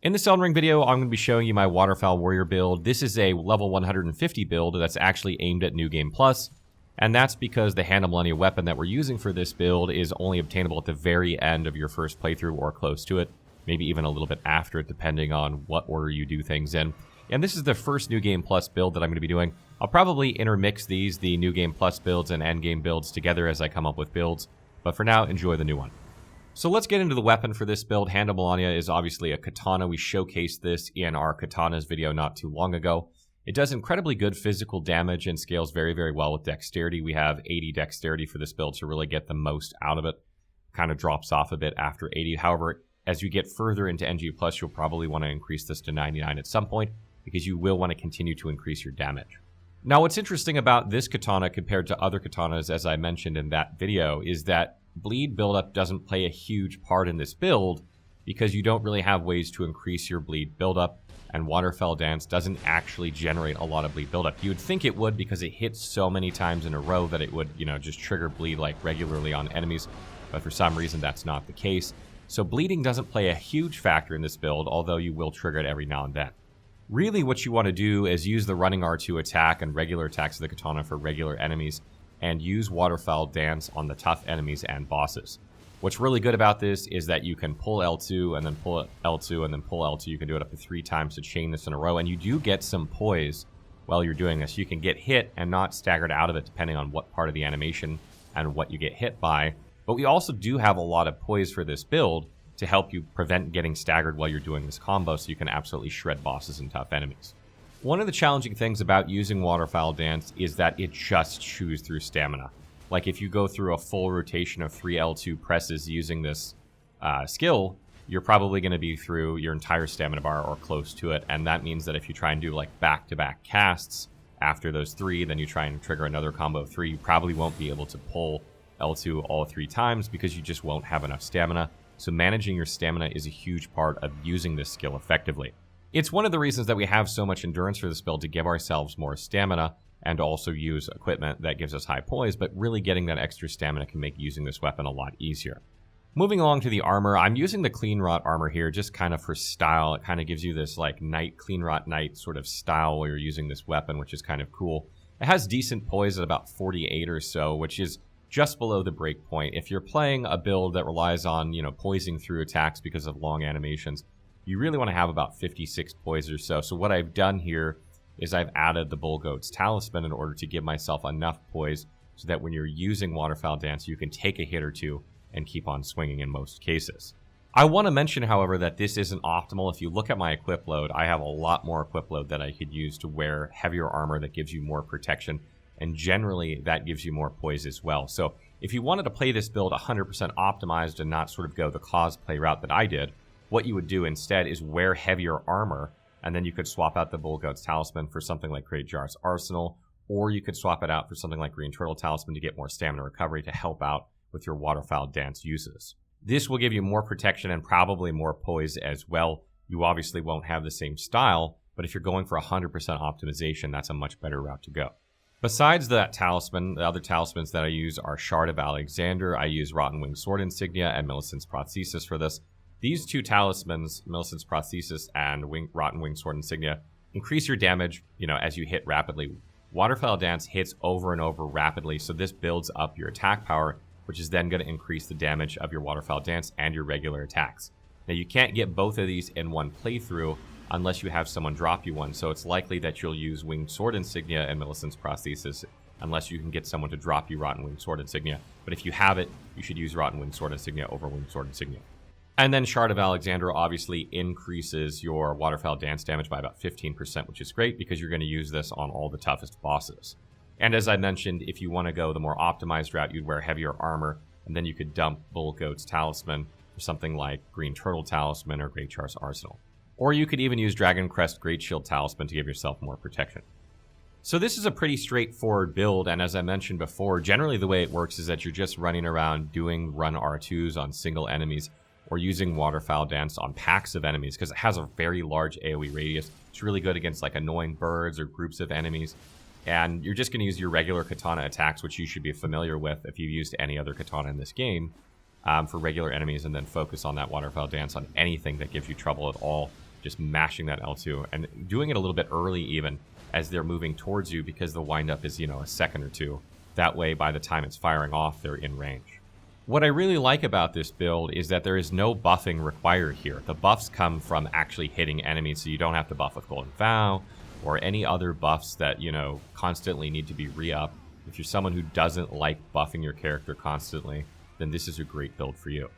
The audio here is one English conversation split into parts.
In this Elden Ring video, I'm going to be showing you my Waterfowl Warrior build. This is a level 150 build that's actually aimed at New Game Plus, and that's because the Hand of Malenia weapon that we're using for this build is only obtainable at the very end of your first playthrough or close to it, maybe even a little bit after it, depending on what order you do things in. And this is the first New Game Plus build that I'm going to be doing. I'll probably intermix these, the New Game Plus builds and End Game builds together as I come up with builds, but for now, enjoy the new one. So let's get into the weapon for this build. Hand of Malenia is obviously a katana. We showcased this in our katanas video not too long ago. It does incredibly good physical damage and scales very, very well with dexterity. We have 80 dexterity for this build to really get the most out of it. Kind of drops off a bit after 80. However, as you get further into NG+, you'll probably want to increase this to 99 at some point because you will want to continue to increase your damage. Now, what's interesting about this katana compared to other katanas, as I mentioned in that video, is that bleed buildup doesn't play a huge part in this build because you don't really have ways to increase your bleed buildup, and Waterfowl Dance doesn't actually generate a lot of bleed buildup. You would think it would because it hits so many times in a row that it would, just trigger bleed like regularly on enemies, but for some reason that's not the case. So bleeding doesn't play a huge factor in this build, although you will trigger it every now and then. Really what you want to do is use the running R2 attack and regular attacks of the katana for regular enemies, and use Waterfowl Dance on the tough enemies and bosses. What's really good about this is that you can pull L2 and then pull L2 and then pull L2. You can do it up to 3 times to chain this in a row, and you do get some poise while you're doing this. You can get hit and not staggered out of it depending on what part of the animation and what you get hit by. But we also do have a lot of poise for this build to help you prevent getting staggered while you're doing this combo, so you can absolutely shred bosses and tough enemies. One of the challenging things about using Waterfowl Dance is that it just chews through stamina. Like if you go through a full rotation of 3 L2 presses using this skill, you're probably going to be through your entire stamina bar or close to it, and that means that if you try and do like back-to-back casts after those 3, then you try and trigger another combo of 3, you probably won't be able to pull L2 all 3 times because you just won't have enough stamina. So managing your stamina is a huge part of using this skill effectively. It's one of the reasons that we have so much endurance for this build, to give ourselves more stamina and also use equipment that gives us high poise, but really getting that extra stamina can make using this weapon a lot easier. Moving along to the armor, I'm using the Clean Rot armor here just kind of for style. It kind of gives you this like Clean Rot Knight sort of style while you're using this weapon, which is kind of cool. It has decent poise at about 48 or so, which is just below the break point. If you're playing a build that relies on, poising through attacks because of long animations, you really want to have about 56 poise or so. So what I've done here is I've added the Bullgoat's Talisman in order to give myself enough poise so that when you're using Waterfowl Dance, you can take a hit or two and keep on swinging in most cases. I want to mention, however, that this isn't optimal. If you look at my equip load, I have a lot more equip load that I could use to wear heavier armor that gives you more protection, and generally that gives you more poise as well. So if you wanted to play this build 100% optimized and not sort of go the cosplay route that I did, what you would do instead is wear heavier armor, and then you could swap out the Bullgoat's Talisman for something like Greatjar's Arsenal, or you could swap it out for something like Green Turtle Talisman to get more stamina recovery to help out with your Waterfowl Dance uses. This will give you more protection and probably more poise as well. You obviously won't have the same style, but if you're going for 100% optimization, that's a much better route to go. Besides that talisman, the other talismans that I use are Shard of Alexander. I use Rotten Winged Sword Insignia and Millicent's Prosthesis for this. These 2 talismans, Millicent's Prosthesis and Rotten Winged Sword Insignia, increase your damage, as you hit rapidly. Waterfowl Dance hits over and over rapidly, so this builds up your attack power, which is then going to increase the damage of your Waterfowl Dance and your regular attacks. Now, you can't get both of these in one playthrough unless you have someone drop you one, so it's likely that you'll use Winged Sword Insignia and Millicent's Prosthesis unless you can get someone to drop you Rotten Winged Sword Insignia. But if you have it, you should use Rotten Winged Sword Insignia over Winged Sword Insignia. And then Shard of Alexander obviously increases your Waterfowl Dance damage by about 15%, which is great because you're going to use this on all the toughest bosses. And as I mentioned, if you want to go the more optimized route, you'd wear heavier armor, and then you could dump Bullgoat's Talisman for something like Green Turtle Talisman or Greatjar's Arsenal. Or you could even use Dragon Crest Great Shield Talisman to give yourself more protection. So this is a pretty straightforward build, and as I mentioned before, generally the way it works is that you're just running around doing run R2s on single enemies, or using Waterfowl Dance on packs of enemies, because it has a very large AoE radius. It's really good against like annoying birds or groups of enemies. And you're just going to use your regular katana attacks, which you should be familiar with if you've used any other katana in this game, for regular enemies, and then focus on that Waterfowl Dance on anything that gives you trouble at all. just mashing that L2 and doing it a little bit early even as they're moving towards you, because the windup is, a second or two. That way, by the time it's firing off, they're in range. What I really like about this build is that there is no buffing required here. The buffs come from actually hitting enemies, so you don't have to buff with Golden Vow or any other buffs that, constantly need to be re-up. If you're someone who doesn't like buffing your character constantly, then this is a great build for you.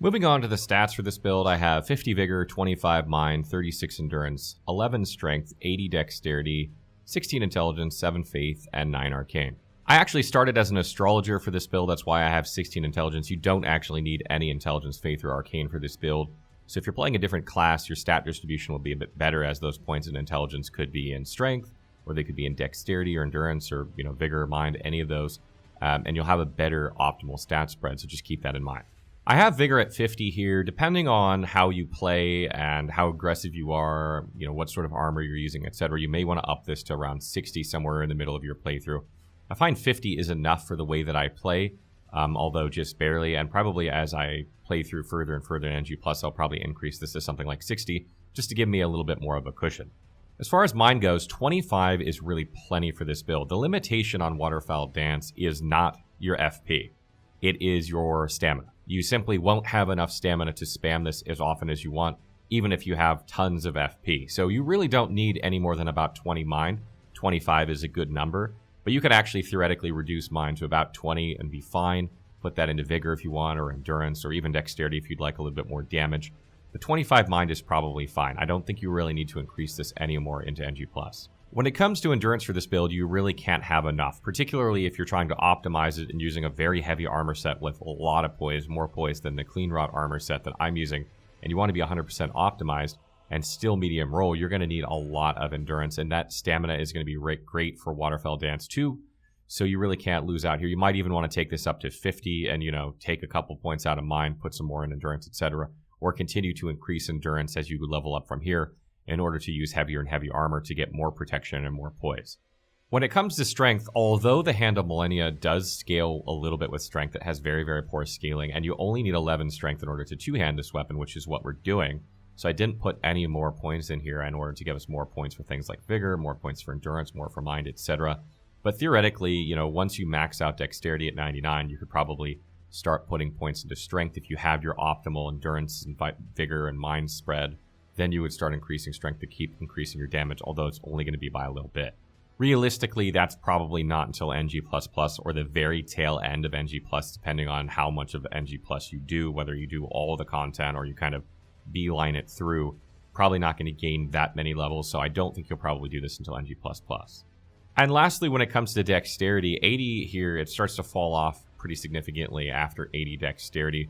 Moving on to the stats for this build, I have 50 Vigor, 25 Mind, 36 Endurance, 11 Strength, 80 Dexterity, 16 Intelligence, 7 Faith, and 9 Arcane. I actually started as an Astrologer for this build, that's why I have 16 Intelligence. You don't actually need any Intelligence, Faith, or Arcane for this build. So if you're playing a different class, your stat distribution will be a bit better, as those points in Intelligence could be in Strength, or they could be in Dexterity or Endurance, or Vigor or Mind, any of those. And you'll have a better optimal stat spread, so just keep that in mind. I have Vigor at 50 here. Depending on how you play and how aggressive you are, what sort of armor you're using, etc., you may want to up this to around 60 somewhere in the middle of your playthrough. I find 50 is enough for the way that I play, although just barely, and probably as I play through further and further in NG+, I'll probably increase this to something like 60, just to give me a little bit more of a cushion. As far as Mind goes, 25 is really plenty for this build. The limitation on Waterfowl Dance is not your FP. It is your stamina. You simply won't have enough stamina to spam this as often as you want, even if you have tons of FP. So you really don't need any more than about 20 Mind. 25 is a good number, but you could actually theoretically reduce Mind to about 20 and be fine. Put that into Vigor if you want, or Endurance, or even Dexterity if you'd like a little bit more damage. The 25 Mind is probably fine. I don't think you really need to increase this anymore into NG+. When it comes to Endurance for this build, you really can't have enough, particularly if you're trying to optimize it and using a very heavy armor set with a lot of poise, more poise than the Clean Rot armor set that I'm using, and you want to be 100% optimized and still medium roll, you're going to need a lot of Endurance, and that stamina is going to be great for Waterfowl Dance too, so you really can't lose out here. You might even want to take this up to 50 and, take a couple points out of Mind, put some more in Endurance, etc., or continue to increase Endurance as you level up from here in order to use heavier and heavier armor to get more protection and more poise. When it comes to Strength, although the Hand of Malenia does scale a little bit with Strength, it has very, very poor scaling, and you only need 11 Strength in order to two-hand this weapon, which is what we're doing. So I didn't put any more points in here in order to give us more points for things like Vigor, more points for Endurance, more for Mind, etc. But theoretically, once you max out Dexterity at 99, you could probably start putting points into Strength. If you have your optimal Endurance and Vigor and Mind spread, then you would start increasing Strength to keep increasing your damage, although it's only going to be by a little bit. Realistically, that's probably not until NG++ or the very tail end of NG+, depending on how much of NG+ you do, whether you do all of the content or you kind of beeline it through. Probably not going to gain that many levels, so I don't think you'll probably do this until NG++. And lastly, when it comes to Dexterity, 80 here, it starts to fall off pretty significantly after 80 Dexterity.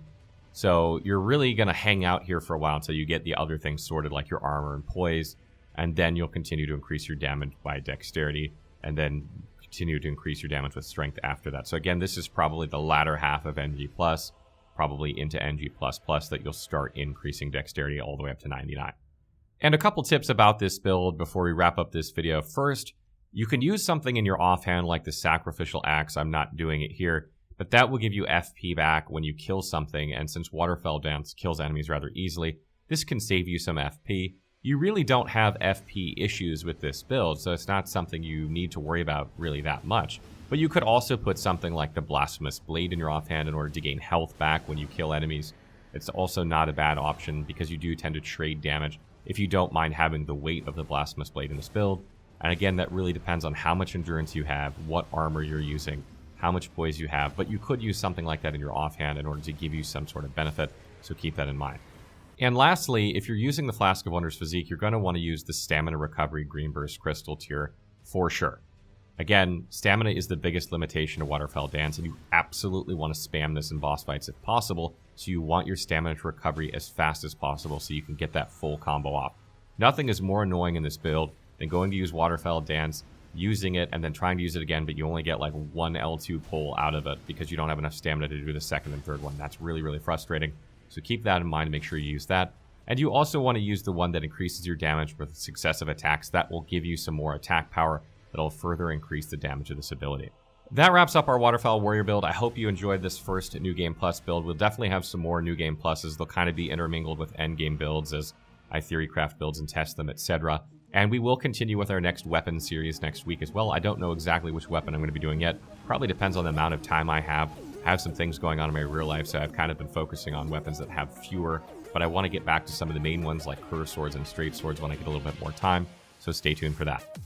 So you're really going to hang out here for a while until you get the other things sorted, like your armor and poise, and then you'll continue to increase your damage by Dexterity, and then continue to increase your damage with Strength after that. So again, this is probably the latter half of NG+, probably into NG++, that you'll start increasing Dexterity all the way up to 99. And a couple tips about this build before we wrap up this video. First, you can use something in your offhand like the Sacrificial Axe. I'm not doing it here, but that will give you FP back when you kill something, and since Waterfowl Dance kills enemies rather easily, this can save you some FP. You really don't have FP issues with this build, so it's not something you need to worry about really that much. But you could also put something like the Blasphemous Blade in your offhand in order to gain health back when you kill enemies. It's also not a bad option because you do tend to trade damage if you don't mind having the weight of the Blasphemous Blade in this build. And again, that really depends on how much endurance you have, what armor you're using, how much poise you have, but you could use something like that in your offhand in order to give you some sort of benefit, so keep that in mind. And lastly, if you're using the Flask of Wonders Physique, you're going to want to use the Stamina Recovery Green Burst Crystal tier for sure. Again, stamina is the biggest limitation of Waterfowl Dance, and you absolutely want to spam this in boss fights if possible, so you want your stamina to recovery as fast as possible so you can get that full combo off. Nothing is more annoying in this build than going to use Waterfowl Dance, using it, and then trying to use it again, but you only get like one L2 pull out of it because you don't have enough stamina to do the second and third one. That's really, really frustrating. So keep that in mind and make sure you use that. And you also want to use the one that increases your damage with successive attacks. That will give you some more attack power that'll further increase the damage of this ability. That wraps up our Waterfowl Warrior build. I hope you enjoyed this first New Game Plus build. We'll definitely have some more New Game Pluses. They'll kind of be intermingled with End Game builds as I theory craft builds and test them, etc. And we will continue with our next weapon series next week as well. I don't know exactly which weapon I'm going to be doing yet. Probably depends on the amount of time I have. I have some things going on in my real life, so I've kind of been focusing on weapons that have fewer. But I want to get back to some of the main ones like curved swords and straight swords when I get a little bit more time. So stay tuned for that.